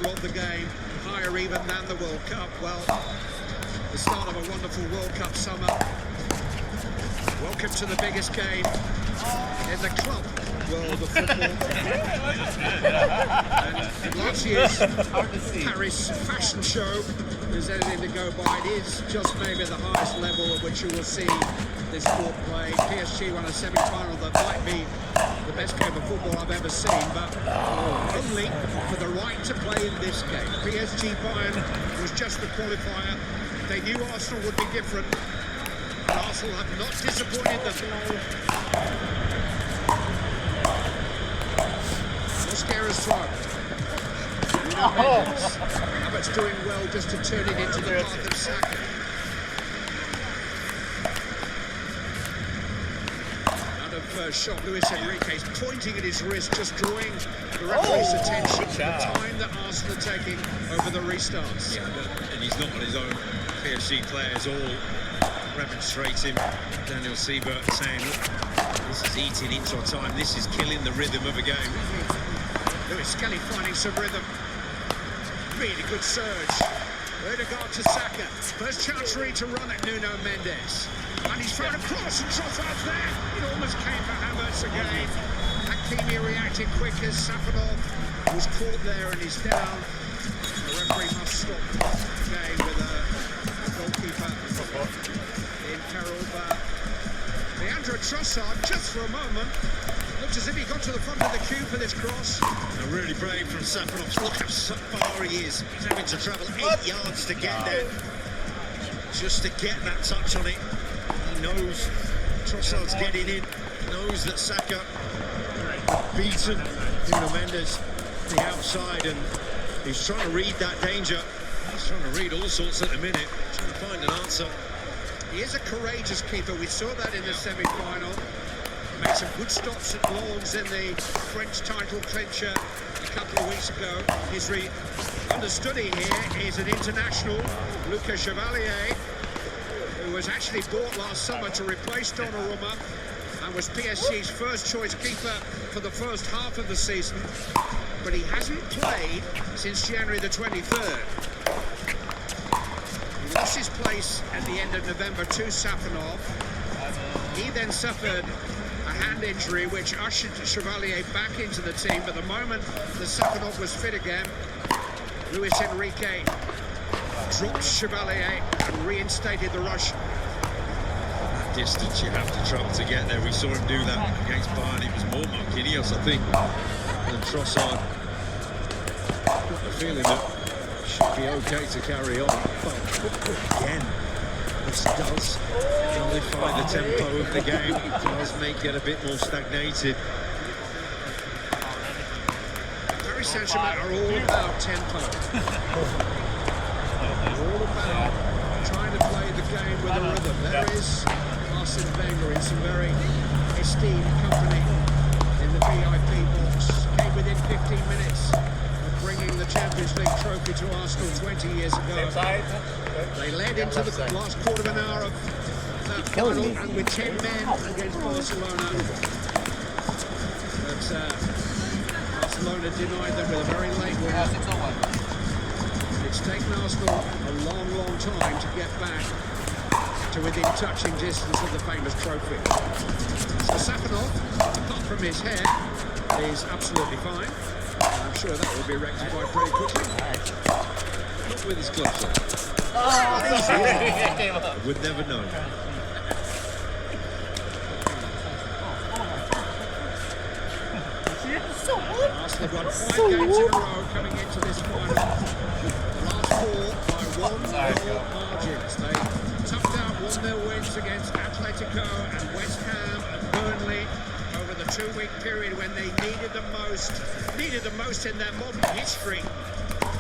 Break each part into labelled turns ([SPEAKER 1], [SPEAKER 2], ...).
[SPEAKER 1] level of the game, higher even than the World Cup. Well, the start of a wonderful World Cup summer. Welcome to the biggest game in the club world of football. And last year's Paris fashion show is anything to go by. It is just maybe the highest level at which you will see this sport played. PSG won a semi-final that might be the best game of football I've ever seen, but only for the right to play in this game. PSG Bayern was just the qualifier. They knew Arsenal would be different. Arsenal have not disappointed them. Mosquera's throw. Havertz doing well just to turn it into the path of Saka. Out of shot, Luis Enrique's pointing at his wrist, just drawing the referee's attention to the time that Arsenal are taking over the restarts.
[SPEAKER 2] Yeah, and he's not on his own. PSG players all remonstrating. Daniel Siebert saying, look, this is eating into our time, this is killing the rhythm of a game.
[SPEAKER 1] Lewis Skelly finding some rhythm. Really good surge. Odegaard to Saka. First chance really to run at Nuno Mendes. And he's thrown across and Trossard's there. It almost came for Havertz again. Hakimi reacted quick as Safanov was caught there and he's down. The referee must stop the game with a goalkeeper in peril. But Leandro Trossard, just for a moment, looked as if he got to the front of the queue for this cross.
[SPEAKER 2] A really brave from Safanov. Look how far he is. He's having to travel 8 yards to get there. Just to get that touch on it. He knows Trossard's getting in. He knows that Saka beaten Nuno Mendes the outside, and he's trying to read that danger. He's trying to read all sorts at the minute, trying to find an answer.
[SPEAKER 1] He is a courageous keeper. We saw that in the semi-final. Made some good stops at Lens in the French title clincher a couple of weeks ago. His understudy here is an international, Lucas Chevalier, who was actually bought last summer to replace Donnarumma and was PSG's first choice keeper for the first half of the season. But he hasn't played since January the 23rd. He lost his place at the end of November to Safanov. He then suffered a hand injury which ushered Chevalier back into the team, but the moment that Safanov was fit again, Luis Enrique dropped Chevalier and reinstated the Russian.
[SPEAKER 2] That distance you have to travel to get there. We saw him do that against Bayern. It was more Marquinhos, I think, than Trossard. Got the feeling that should be okay to carry on, but again, this does nullify the tempo of the game. It does make it a bit more stagnated.
[SPEAKER 1] Paris Saint-Germain are all about tempo. All about trying to play the game with a rhythm. There is Arsene Wenger in some very esteemed company in the VIP box. Came within 15 minutes of bringing the Champions League trophy to Arsenal 20 years ago. They led into the last quarter of an hour of that final, and with 10 men against Barcelona. But Barcelona denied them with a very late one. It's taken Arsenal a long, long time to get back to within touching distance of the famous trophy. So Safanov, apart from his hair, is absolutely fine. I'm sure that will be rectified pretty quickly.
[SPEAKER 2] Not with his gloves on. I would never know.
[SPEAKER 1] Arsenal have won 5 games in a row coming into this final. The last 4 by 1-goal margins. They toughed out 1-0 wins against Atletico and West Ham and Burnley over the 2-week period when they needed the most in their modern history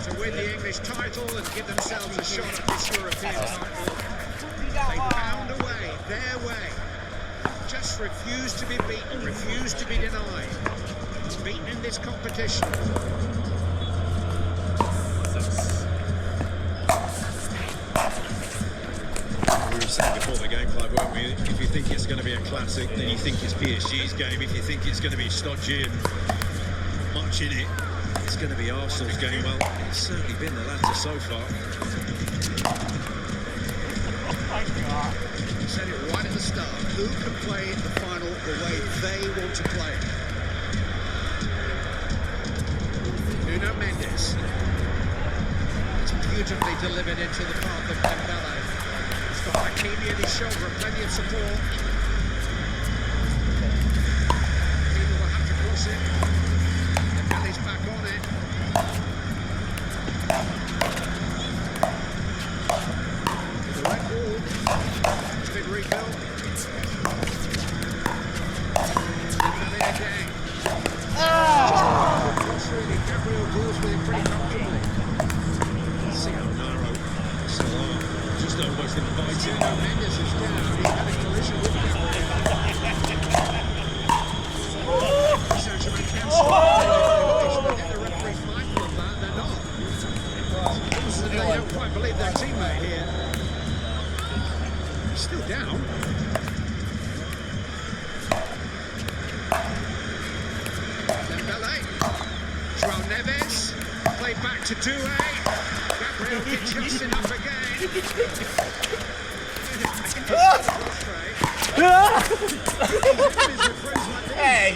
[SPEAKER 1] to win the English title and give themselves a shot at this European title. They found a way, their way. Just refused to be beaten, refused to be denied. Beaten in this competition.
[SPEAKER 2] We were saying before the game, Clive, weren't we? If you think it's going to be a classic, then you think it's PSG's game. If you think it's going to be stodgy and much in it, It's going to be Arsenal's game. Well, it's certainly been the latter so far.
[SPEAKER 1] Said it right at the start. Who can play the final the way they want to play it? Nuno Mendes. It's beautifully delivered into the path of Dembele. He's got Hakimi at his shoulder and plenty of support. Hakimi will have to cross it. Dembele's back on it. The red ball. It's been rebuilt. Dembele again. Really, Gabriel deals with it pretty comfortably.
[SPEAKER 2] See how narrow Salah just almost invited.
[SPEAKER 1] Nuno Mendes is down. He had a collision with Gabriel. Saint-Germain cancel. They should get the referee's mindful of that. They're not. They don't quite believe their teammate here. He's still down. Dembele. João Neves, played back to Doué. Gabriel gets just enough again.
[SPEAKER 3] Hey!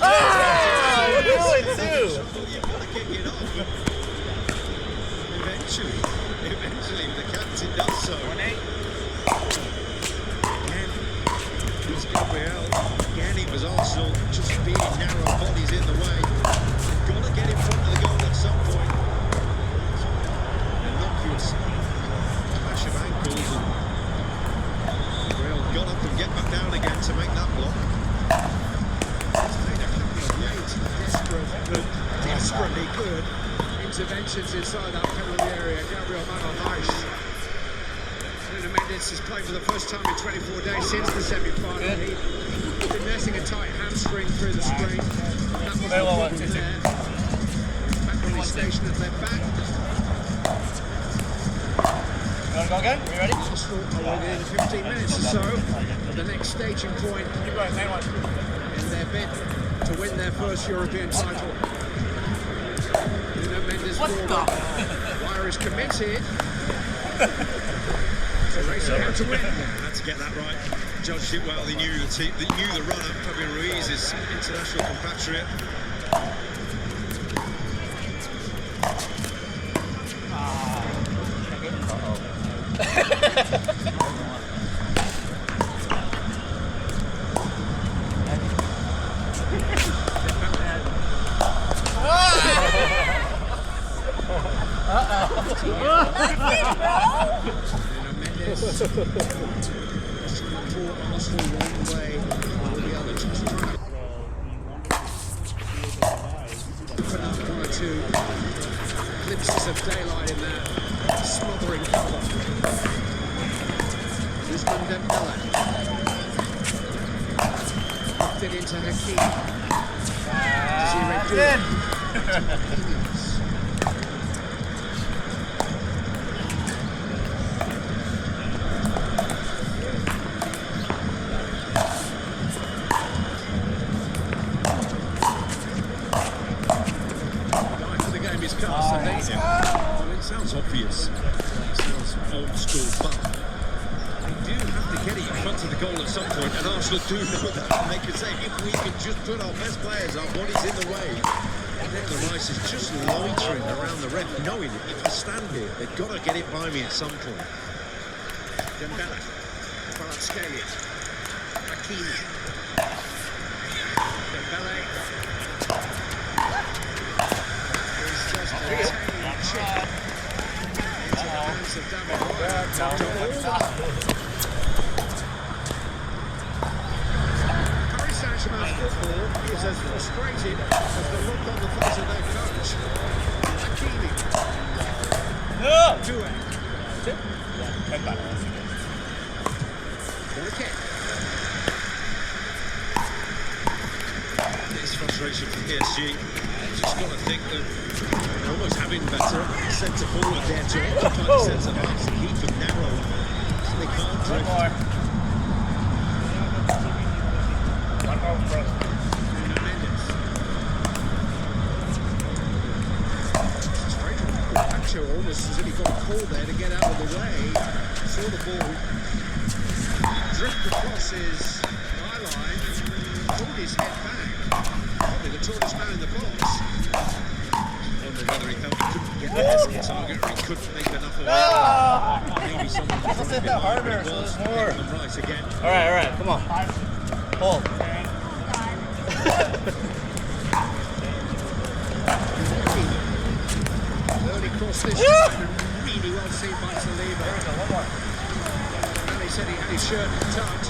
[SPEAKER 3] Oh, you do it too!
[SPEAKER 2] You've got to kick it off. Eventually, the captain does so. Again, it was Gabriel. Again, it was Arsenal just being narrow bodies in the way. They've got to get in front of the goal at some point. Innocuous clash of ankles, and Gabriel got up and get back down again to make that block.
[SPEAKER 1] He's made a couple of late, desperately good interventions inside that penalty area. Gabriel Magalhaes. Nuno Mendes has played for the first time in 24 days since the semi-final. He'd been nursing a tight hamstring through the spring. That was the problem there. Back on his station at left back.
[SPEAKER 3] You want to go again? Are you ready?
[SPEAKER 1] Arsenal are within 15 minutes or so of the next staging point
[SPEAKER 3] Keep going, same one.
[SPEAKER 1] in their bid to win their first European title. Nuno Mendes forward. Wire is committed. So racing out to win.
[SPEAKER 2] Had to get that right. Judged it well. They knew the team. They knew the runner. Fabian Ruiz is international compatriot.
[SPEAKER 1] Nuno Mendes. Arsenal one way or the other. Just trying to open up one or two glimpses of daylight in that smothering cover. Usman Dembele. Knocked it into Hakimi. Does he redo it?
[SPEAKER 2] It sounds obvious. It sounds old school, but they do have to get it in front of the goal at some point, and Arsenal do know that. And they can say, if we can just put our best players, our bodies in the way. And then the Rice is just loitering around the ref, knowing that if I stand here, they've got to get it by me at some point.
[SPEAKER 1] Dembele. Kvaratskhelia. Hakimi. Dembele. He's just retaining chip into the hands of David Paris Saint-Germain football is as frustrated as the look on the face of their coach. Hakimi. Doué. What a kick.
[SPEAKER 2] It's frustration for PSG. Just got to think that they're almost having better centre forward there to occupy the centre backs and keep them narrow so they can't drift.
[SPEAKER 3] One more.
[SPEAKER 1] Nuno Mendes. Sancho, almost as if he got a call there to get out of the way. Saw the ball drift across his byline and pulled his head back. Probably the tallest man in the box. Wonder whether he felt he couldn't get the target or he couldn't make enough of it. Maybe someone was
[SPEAKER 3] Let's hit
[SPEAKER 1] right
[SPEAKER 3] that
[SPEAKER 1] behind, but
[SPEAKER 3] harder,
[SPEAKER 1] it
[SPEAKER 3] so
[SPEAKER 1] was
[SPEAKER 3] there's more.
[SPEAKER 1] hitting them right again.
[SPEAKER 3] All right, come on. Hold.
[SPEAKER 1] Early cross this time, and really well seen by Saliba.
[SPEAKER 3] One more.
[SPEAKER 1] And he said he had his shirt tucked.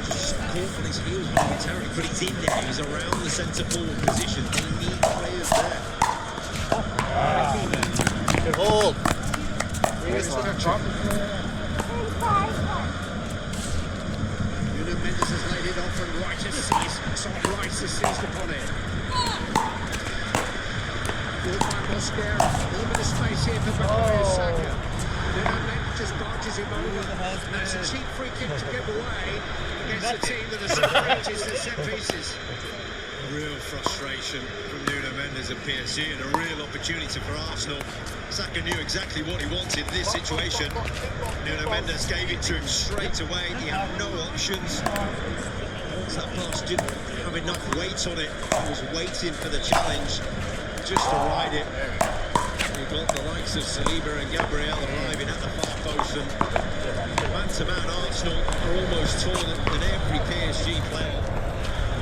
[SPEAKER 2] Just caught on his heels momentarily, but he's in there. He's around the centre forward position. They need players there.
[SPEAKER 3] Good hold.
[SPEAKER 1] Nuno Mendes has laid it off and Rice has seized upon it. Ball by Mosquera, a little bit of space here for Bukayo Saka. Nuno Mendes just barges him over. That's a cheap free kick to give away against a team that are separated to set pieces.
[SPEAKER 2] Real frustration from Nuno Mendes and PSG, and a real opportunity for Arsenal. Saka knew exactly what he wanted in this situation. Nuno Mendes gave it to him straight away. He had no options. That pass didn't have enough weight on it. He was waiting for the challenge just to ride it. He got the likes of Saliba and Gabriel arriving at the far post, and man-to-man Arsenal are almost taller than every PSG player.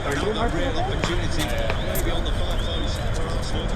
[SPEAKER 2] Another real opportunity, maybe on the far post for Arsenal.